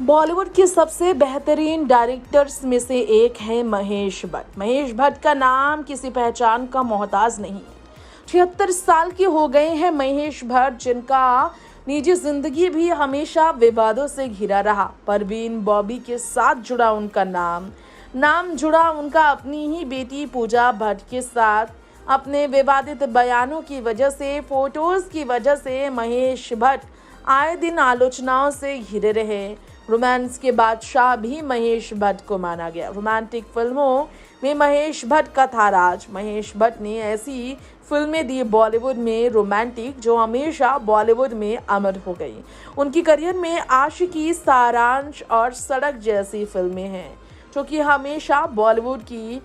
बॉलीवुड के सबसे बेहतरीन डायरेक्टर्स में से एक है महेश भट्ट। महेश भट्ट का नाम किसी पहचान का मोहताज नहीं है। 76 साल के हो गए हैं महेश भट्ट, जिनका निजी जिंदगी भी हमेशा विवादों से घिरा रहा। परवीन बॉबी के साथ जुड़ा उनका नाम जुड़ा उनका अपनी ही बेटी पूजा भट्ट के साथ। अपने विवादित बयानों की वजह से, फोटोज की वजह से महेश भट्ट आए दिन आलोचनाओं से घिरे रहे। रोमांस के बादशाह भी महेश भट्ट को माना गया। रोमांटिक फिल्मों में महेश भट्ट का था राज। महेश भट्ट ने ऐसी फिल्में दी बॉलीवुड में रोमांटिक, जो हमेशा बॉलीवुड में अमर हो गई। उनकी करियर में आशिकी, सारांश और सड़क जैसी फिल्में हैं, जो कि हमेशा बॉलीवुड की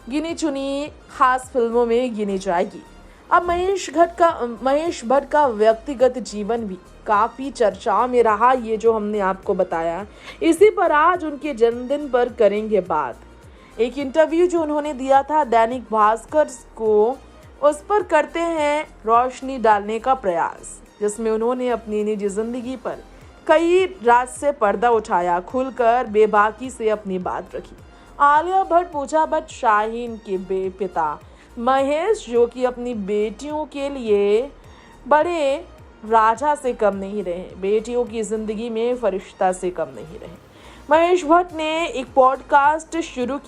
गिनी चुनी खास फिल्मों में गिनी जाएगी। अब महेश भट्ट का व्यक्तिगत जीवन भी काफ़ी चर्चा में रहा। ये जो हमने आपको बताया, इसी पर आज उनके जन्मदिन पर करेंगे बात। एक इंटरव्यू जो उन्होंने दिया था दैनिक भास्कर को, उस पर करते हैं रोशनी डालने का प्रयास, जिसमें उन्होंने अपनी निजी जिंदगी पर कई राज से पर्दा उठाया, खुलकर बेबाकी से अपनी बात रखी। आलिया भट्ट, पूजा भट्ट, शाहीन के पिता महेश, जो कि अपनी बेटियों के लिए बड़े राजा से कम नहीं रहे, बेटियों की जिंदगी में फरिश्ता से कम नहीं रहे। महेश भट्ट ने एक पॉडकास्ट शुरू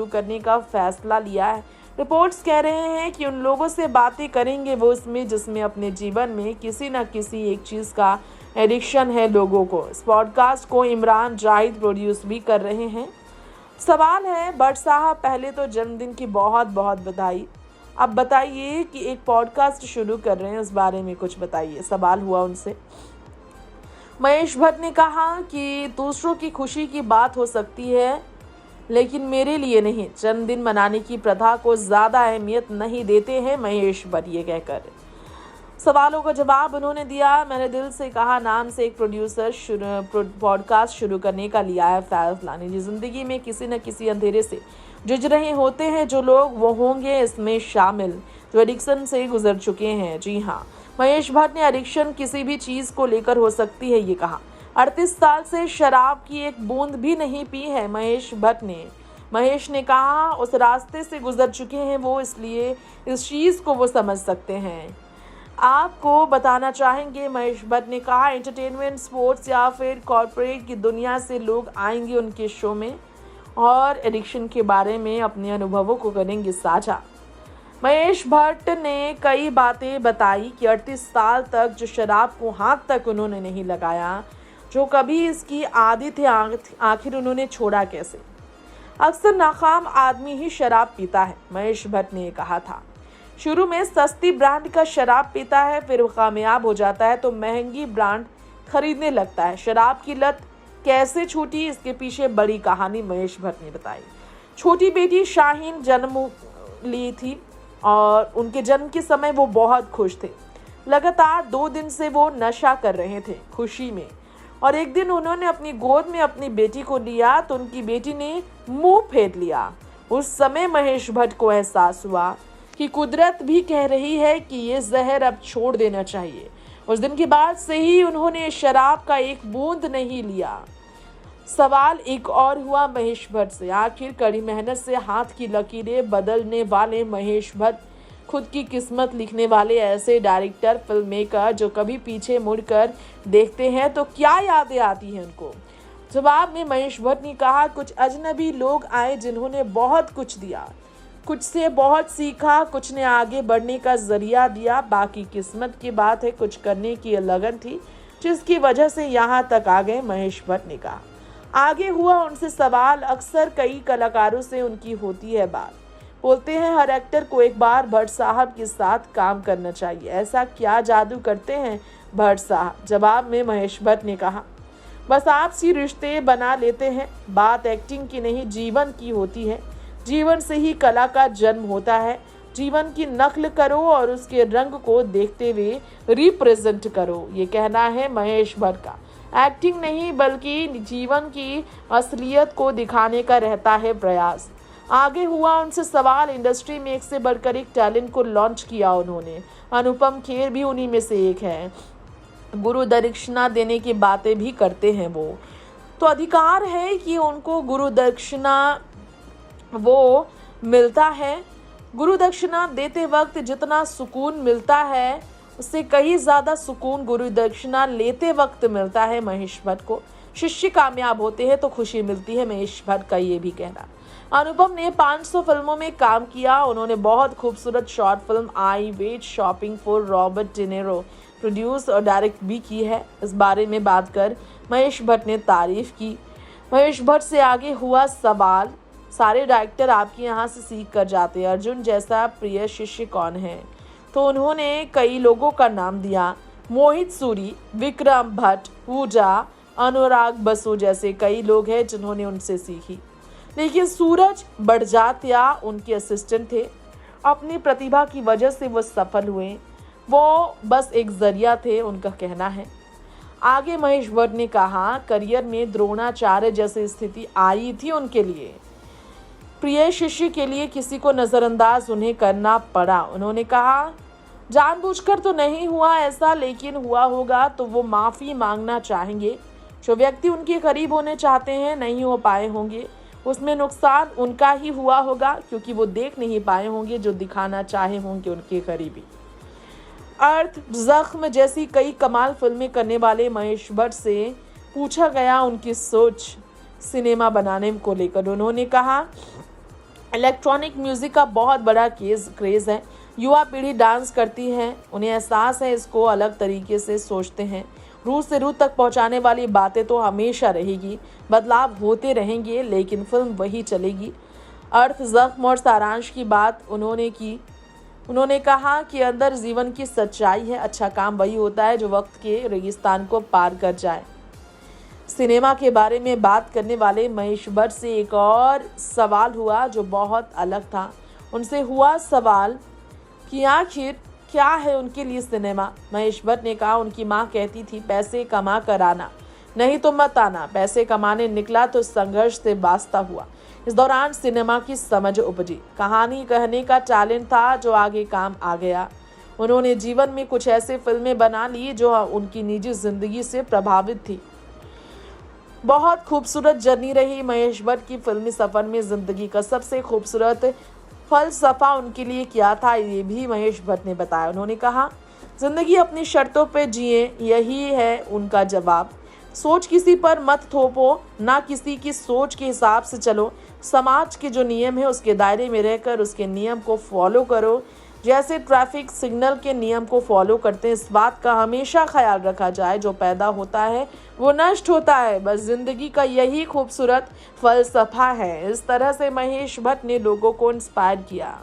करने का फैसला लिया है। रिपोर्ट्स कह रहे हैं कि उन लोगों से बातें करेंगे वो इसमें जिसमें अपने जीवन में किसी न किसी एक चीज़ का एडिक्शन है लोगों को। इस पॉडकास्ट को इमरान जाहिद प्रोड्यूस भी कर रहे हैं। सवाल है, भट्ट साहब, पहले तो जन्मदिन की बहुत बहुत बधाई। अब बताइए कि एक पॉडकास्ट शुरू कर रहे हैं, उस बारे में कुछ बताइए। सवाल हुआ उनसे। महेश भट्ट ने कहा कि दूसरों की खुशी की बात हो सकती है, लेकिन मेरे लिए नहीं। जन्मदिन मनाने की प्रथा को ज़्यादा अहमियत नहीं देते हैं महेश भट्ट। ये कहकर सवालों का जवाब उन्होंने दिया, मैंने दिल से कहा नाम से एक पॉडकास्ट शुरू करने का लिया है फैसला। निजी जिंदगी में किसी न किसी अंधेरे से जूझ रहे होते हैं जो लोग, वो होंगे इसमें शामिल जो एडिक्शन से गुजर चुके हैं। जी हाँ, महेश भट्ट ने एडिक्शन किसी भी चीज़ को लेकर हो सकती है ये कहा। 38 साल से शराब की एक बूंद भी नहीं पी है महेश भट्ट ने। महेश ने कहा उस रास्ते से गुजर चुके हैं वो, इसलिए इस चीज़ को वो समझ सकते हैं। आपको बताना चाहेंगे, महेश भट्ट ने कहा, एंटरटेनमेंट, स्पोर्ट्स या फिर कॉर्पोरेट की दुनिया से लोग आएंगे उनके शो में और एडिक्शन के बारे में अपने अनुभवों को करेंगे साझा। महेश भट्ट ने कई बातें बताई कि 38 साल तक जो शराब को हाथ तक उन्होंने नहीं लगाया, जो कभी इसकी आदी थे, आखिर उन्होंने छोड़ा कैसे। अक्सर नाकाम आदमी ही शराब पीता है, महेश भट्ट ने कहा था। शुरू में सस्ती ब्रांड का शराब पीता है, फिर वो कामयाब हो जाता है तो महंगी ब्रांड खरीदने लगता है। शराब की लत कैसे छूटी, इसके पीछे बड़ी कहानी महेश भट्ट ने बताई। छोटी बेटी शाहीन जन्म ली थी और उनके जन्म के समय वो बहुत खुश थे। लगातार 2 दिन से वो नशा कर रहे थे खुशी में, और एक दिन उन्होंने अपनी गोद में अपनी बेटी को लिया तो उनकी बेटी ने मुंह फेर लिया। उस समय महेश भट्ट को एहसास हुआ कि कुदरत भी कह रही है कि ये जहर अब छोड़ देना चाहिए। उस दिन के बाद से ही उन्होंने शराब का एक बूंद नहीं लिया। सवाल एक और हुआ महेश भट्ट से, आखिर कड़ी मेहनत से हाथ की लकीरें बदलने वाले महेश भट्ट, खुद की किस्मत लिखने वाले ऐसे डायरेक्टर, फिल्म मेकर जो कभी पीछे मुड़कर देखते हैं तो क्या यादें आती हैं उनको। जवाब में महेश भट्ट ने कहा, कुछ अजनबी लोग आए जिन्होंने बहुत कुछ दिया, कुछ से बहुत सीखा, कुछ ने आगे बढ़ने का जरिया दिया, बाकी किस्मत की बात है। कुछ करने की लगन थी जिसकी वजह से यहाँ तक आ गए, महेश भट्ट ने कहा। आगे हुआ उनसे सवाल, अक्सर कई कलाकारों से उनकी होती है बात, बोलते हैं हर एक्टर को एक बार भट्ट साहब के साथ काम करना चाहिए, ऐसा क्या जादू करते हैं भट्ट साहब। जवाब में महेश भट्ट ने कहा, बस आपसी रिश्ते बना लेते हैं, बात एक्टिंग की नहीं जीवन की होती है। जीवन से ही कला का जन्म होता है। जीवन की नकल करो और उसके रंग को देखते हुए रिप्रेजेंट करो, ये कहना है महेश भट्ट का। एक्टिंग नहीं बल्कि जीवन की असलियत को दिखाने का रहता है प्रयास। आगे हुआ उनसे सवाल, इंडस्ट्री में एक से बढ़कर एक टैलेंट को लॉन्च किया उन्होंने। अनुपम खेर भी उन्हीं में से एक है। गुरु दक्षिणा देने की बातें भी करते हैं वो, तो अधिकार है कि उनको गुरु दक्षिणा वो मिलता है। गुरु दक्षिणा देते वक्त जितना सुकून मिलता है उससे कहीं ज़्यादा सुकून गुरु दक्षिणा लेते वक्त मिलता है महेश भट्ट को। शिष्य कामयाब होते हैं तो खुशी मिलती है, महेश भट्ट का ये भी कहना। अनुपम ने 500 फिल्मों में काम किया। उन्होंने बहुत खूबसूरत short film I wait shopping for Robert De Niro produce और डायरेक्ट भी की है। इस बारे में बात कर महेश भट्ट ने तारीफ की। महेश भट्ट से आगे हुआ सवाल, सारे डायरेक्टर आपके यहाँ से सीख कर जाते हैं, अर्जुन जैसा प्रिय शिष्य कौन है? तो उन्होंने कई लोगों का नाम दिया, मोहित सूरी, विक्रम भट्ट, पूजा, अनुराग बसु जैसे कई लोग हैं जिन्होंने उनसे सीखी। लेकिन सूरज बड़जात्या उनके असिस्टेंट थे। अपनी प्रतिभा की वजह से वो सफल हुए, वो बस एक जरिया थे, उनका कहना है। आगे महेश भट्ट ने कहा, करियर में द्रोणाचार्य जैसी स्थिति आई थी उनके लिए। प्रिय शिष्य के लिए किसी को नज़रअंदाज उन्हें करना पड़ा। उन्होंने कहा, जानबूझकर तो नहीं हुआ ऐसा, लेकिन हुआ होगा तो वो माफ़ी मांगना चाहेंगे। जो व्यक्ति उनके करीब होने चाहते हैं नहीं हो पाए होंगे, उसमें नुकसान उनका ही हुआ होगा, क्योंकि वो देख नहीं पाए होंगे जो दिखाना चाहे होंगे उनके करीबी। अर्थ, जख्म जैसी कई कमाल फिल्में करने वाले महेश भट्ट से पूछा गया उनकी सोच सिनेमा बनाने को लेकर। उन्होंने कहा, इलेक्ट्रॉनिक म्यूजिक का बहुत बड़ा क्रेज़ है। युवा पीढ़ी डांस करती है, उन्हें एहसास है, इसको अलग तरीके से सोचते हैं। रूह से रूह तक पहुंचाने वाली बातें तो हमेशा रहेगी, बदलाव होते रहेंगे, लेकिन फिल्म वही चलेगी। अर्थ, जख्म और सारांश की बात उन्होंने की। उन्होंने कहा कि अंदर जीवन की सच्चाई है, अच्छा काम वही होता है जो वक्त के रेगिस्तान को पार कर जाए। सिनेमा के बारे में बात करने वाले महेश भट्ट से एक और सवाल हुआ जो बहुत अलग था। उनसे हुआ सवाल कि आखिर क्या है उनके लिए सिनेमा। महेश भट्ट ने कहा, उनकी माँ कहती थी, पैसे कमा कर आना, नहीं तो मत आना। पैसे कमाने निकला तो संघर्ष से वास्ता हुआ। इस दौरान सिनेमा की समझ उपजी, कहानी कहने का टैलेंट था जो आगे काम आ गया। उन्होंने जीवन में कुछ ऐसे फिल्में बना ली जो उनकी निजी जिंदगी से प्रभावित थी। बहुत खूबसूरत जर्नी रही महेश भट्ट की फिल्मी सफर में। जिंदगी का सबसे खूबसूरत फलसफा उनके लिए क्या था, ये भी महेश भट्ट ने बताया। उन्होंने कहा, जिंदगी अपनी शर्तों पे जिए, यही है उनका जवाब। सोच किसी पर मत थोपो, ना किसी की सोच के हिसाब से चलो। समाज के जो नियम है उसके दायरे में रहकर उसके नियम को फॉलो करो। जैसे ट्रैफिक सिग्नल के नियम को फॉलो करते हैं, इस बात का हमेशा ख्याल रखा जाए, जो पैदा होता है वो नष्ट होता है। बस जिंदगी का यही खूबसूरत फलसफा है। इस तरह से महेश भट्ट ने लोगों को इंस्पायर किया।